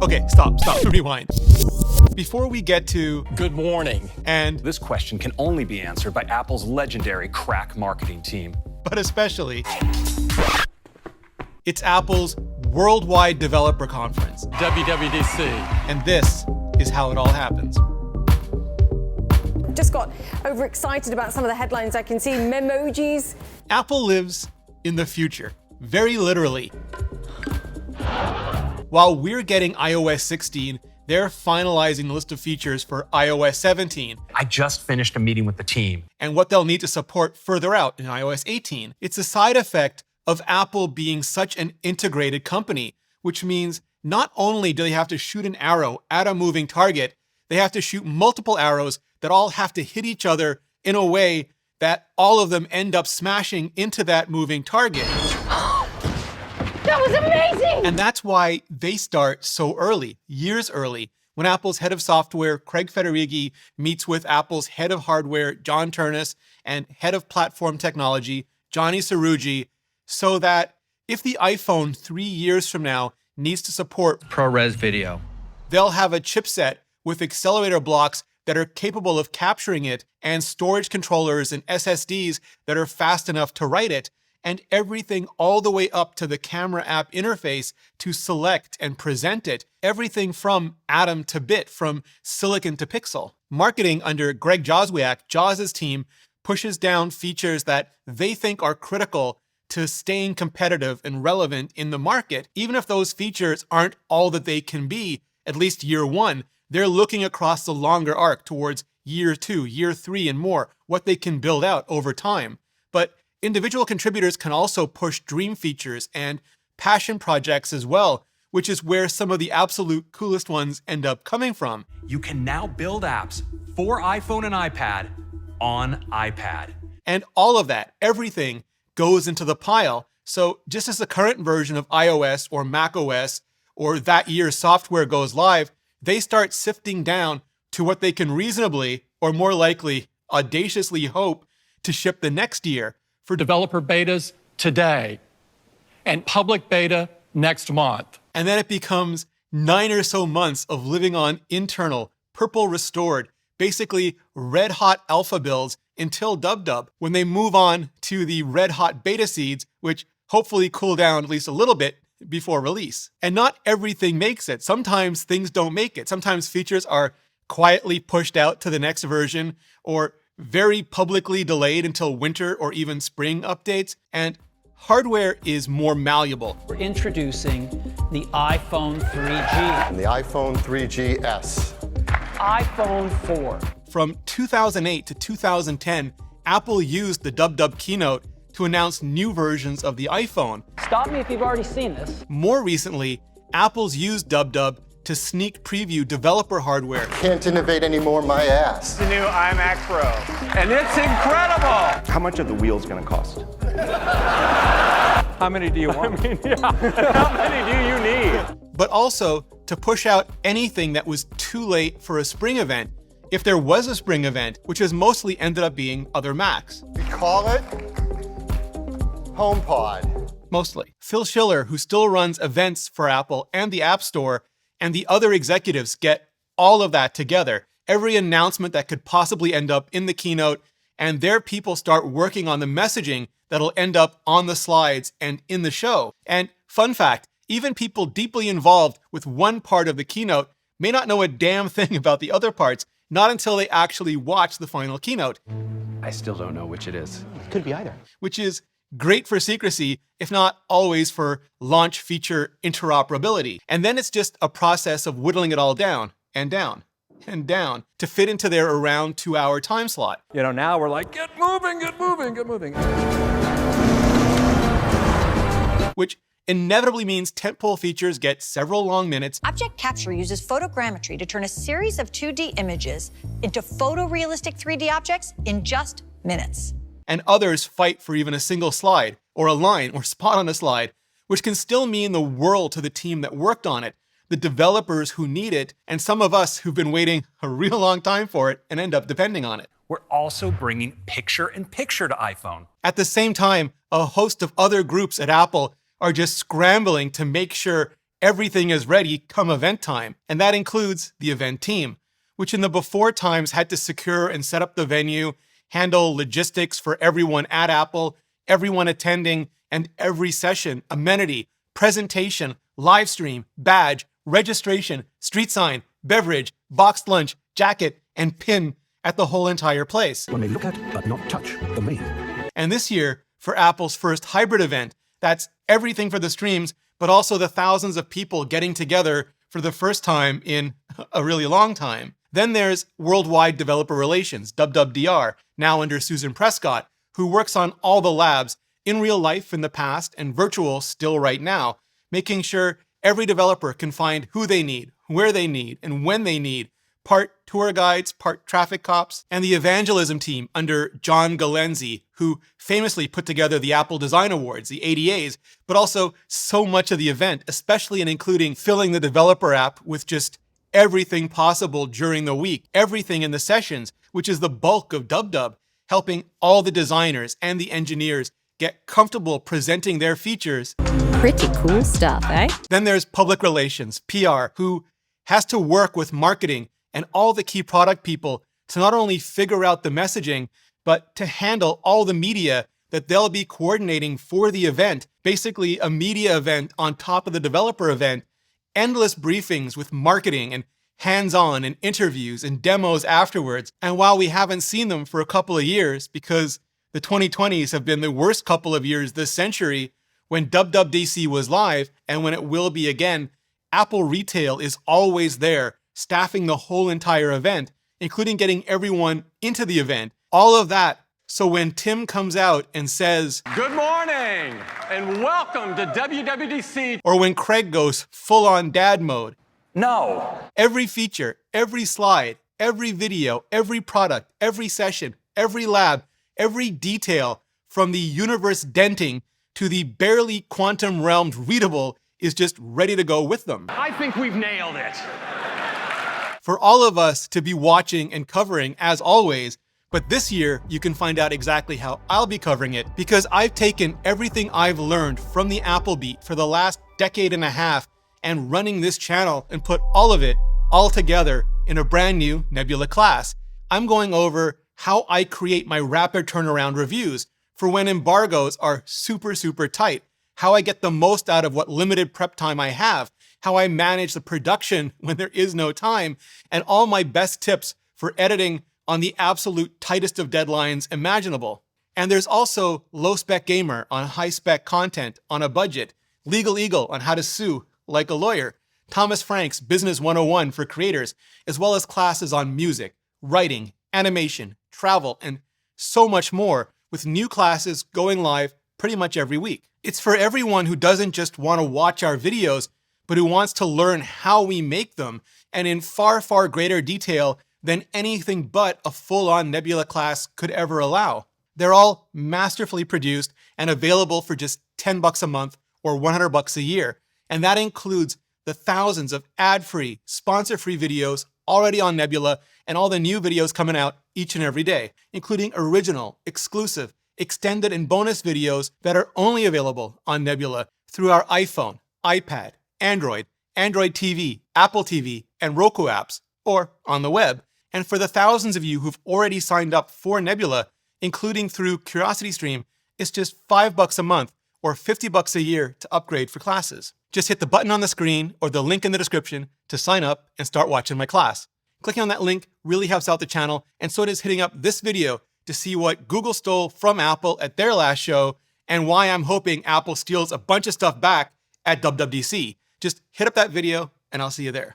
Okay, stop, rewind. Before we get to good morning, and this question can only be answered by Apple's legendary crack marketing team. But especially, it's Apple's Worldwide Developer Conference, WWDC. And this is how it all happens. Just got overexcited about some of the headlines I can see. Memojis. Apple lives in the future, very literally. While we're getting iOS 16, they're finalizing the list of features for iOS 17. I just finished a meeting with the team. And what they'll need to support further out in iOS 18. It's a side effect of Apple being such an integrated company, which means not only do they have to shoot an arrow at a moving target, they have to shoot multiple arrows that all have to hit each other in a way that all of them end up smashing into that moving target. That was amazing! And that's why they start so early, years early, when Apple's head of software, Craig Federighi, meets with Apple's head of hardware, John Turnus, and head of platform technology, Johnny Srouji, so that if the iPhone 3 years from now needs to support ProRes video, they'll have a chipset with accelerator blocks that are capable of capturing it and storage controllers and SSDs that are fast enough to write it, and everything all the way up to the camera app interface to select and present it, everything from atom to bit, from silicon to pixel. Marketing under Greg Joswiak, Jaws's team, pushes down features that they think are critical to staying competitive and relevant in the market. Even if those features aren't all that they can be, at least year one, they're looking across the longer arc towards year 2, year 3, and more, what they can build out over time. But individual contributors can also push dream features and passion projects as well, which is where some of the absolute coolest ones end up coming from. You can now build apps for iPhone and iPad on iPad. And all of that, everything, goes into the pile. So just as the current version of iOS or macOS or that year's software goes live, they start sifting down to what they can reasonably, or more likely, audaciously hope to ship the next year. For developer betas today and public beta next month. And then it becomes 9 or so months of living on internal, purple restored, basically red hot alpha builds until dub, when they move on to the red hot beta seeds, which hopefully cool down at least a little bit before release. And not everything makes it. Sometimes things don't make it. Sometimes features are quietly pushed out to the next version or very publicly delayed until winter or even spring updates. And hardware is more malleable. we're introducing the iPhone 3G. And the iPhone 3GS. iPhone 4. From 2008 to 2010, Apple used the dub keynote to announce new versions of the iPhone. Stop me if you've already seen this. More recently, Apple's used dub to sneak preview developer hardware. Can't innovate anymore, my ass. The new iMac Pro. And it's incredible! How much are the wheels going to cost? How many do you want? How many do you need? But also to push out anything that was too late for a spring event, if there was a spring event, which has mostly ended up being other Macs. We call it HomePod. Mostly. Phil Schiller, who still runs events for Apple and the App Store, and the other executives get all of that together. Every announcement that could possibly end up in the keynote, and their people start working on the messaging that'll end up on the slides and in the show. And fun fact, even people deeply involved with one part of the keynote may not know a damn thing about the other parts, not until they actually watch the final keynote. I still don't know which it is. Could be either. Which is great for secrecy, if not always for launch feature interoperability. And then it's just a process of whittling it all down and down and down to fit into their around 2-hour time slot. You know, now we're like, get moving, get moving, get moving. Which inevitably means tentpole features get several long minutes. Object capture uses photogrammetry to turn a series of 2D images into photorealistic 3D objects in just minutes. And others fight for even a single slide, or a line, or spot on a slide, which can still mean the world to the team that worked on it, the developers who need it, and some of us who've been waiting a real long time for it and end up depending on it. We're also bringing picture-in-picture to iPhone. At the same time, a host of other groups at Apple are just scrambling to make sure everything is ready come event time, and that includes the event team, which in the before times had to secure and set up the venue, handle logistics for everyone at Apple, everyone attending, and every session, amenity, presentation, live stream, badge, registration, street sign, beverage, boxed lunch, jacket, and pin at the whole entire place. One may look at, but not touch, the main. And this year, for Apple's first hybrid event, that's everything for the streams, but also the thousands of people getting together for the first time in a really long time. Then there's Worldwide Developer Relations, WWDR, now under Susan Prescott, who works on all the labs in real life in the past and virtual still right now, making sure every developer can find who they need, where they need, and when they need, part tour guides, part traffic cops, and the evangelism team under John Galenzi, who famously put together the Apple Design Awards, the ADAs, but also so much of the event, especially in including filling the developer app with just everything possible during the week, everything in the sessions, which is the bulk of DubDub, helping all the designers and the engineers get comfortable presenting their features. Pretty cool stuff, eh? Then there's public relations, PR, who has to work with marketing and all the key product people to not only figure out the messaging, but to handle all the media that they'll be coordinating for the event, basically a media event on top of the developer event, endless briefings with marketing and hands-on and interviews and demos afterwards. And while we haven't seen them for a couple of years, because the 2020s have been the worst couple of years this century, when WWDC was live and when it will be again, Apple Retail is always there, staffing the whole entire event, including getting everyone into the event. All of that. So when Tim comes out and says, Good morning and welcome to WWDC. Or when Craig goes full-on dad mode. No. Every feature, every slide, every video, every product, every session, every lab, every detail, from the universe denting to the barely quantum realmed readable, is just ready to go with them. I think we've nailed it. For all of us to be watching and covering as always, but this year you can find out exactly how I'll be covering it, because I've taken everything I've learned from the Apple Beat for the last decade and a half and running this channel and put all of it all together in a brand new Nebula class. I'm going over how I create my rapid turnaround reviews for when embargoes are super tight, how I get the most out of what limited prep time I have, how I manage the production when there is no time, and all my best tips for editing on the absolute tightest of deadlines imaginable. And there's also Low Spec Gamer on high spec content on a budget, Legal Eagle on how to sue like a lawyer, Thomas Frank's Business 101 for creators, as well as classes on music, writing, animation, travel, and so much more, with new classes going live pretty much every week. It's for everyone who doesn't just want to watch our videos, but who wants to learn how we make them, and in far greater detail than anything but a full-on Nebula class could ever allow. They're all masterfully produced and available for just $10 a month or $100 a year. And that includes the thousands of ad-free, sponsor-free videos already on Nebula and all the new videos coming out each and every day, including original, exclusive, extended, and bonus videos that are only available on Nebula through our iPhone, iPad, Android, Android TV, Apple TV, and Roku apps, or on the web. And for the thousands of you who've already signed up for Nebula, including through CuriosityStream, it's just $5 a month or $50 a year to upgrade for classes. Just hit the button on the screen or the link in the description to sign up and start watching my class. Clicking on that link really helps out the channel, and so does hitting up this video to see what Google stole from Apple at their last show and why I'm hoping Apple steals a bunch of stuff back at WWDC. Just hit up that video and I'll see you there.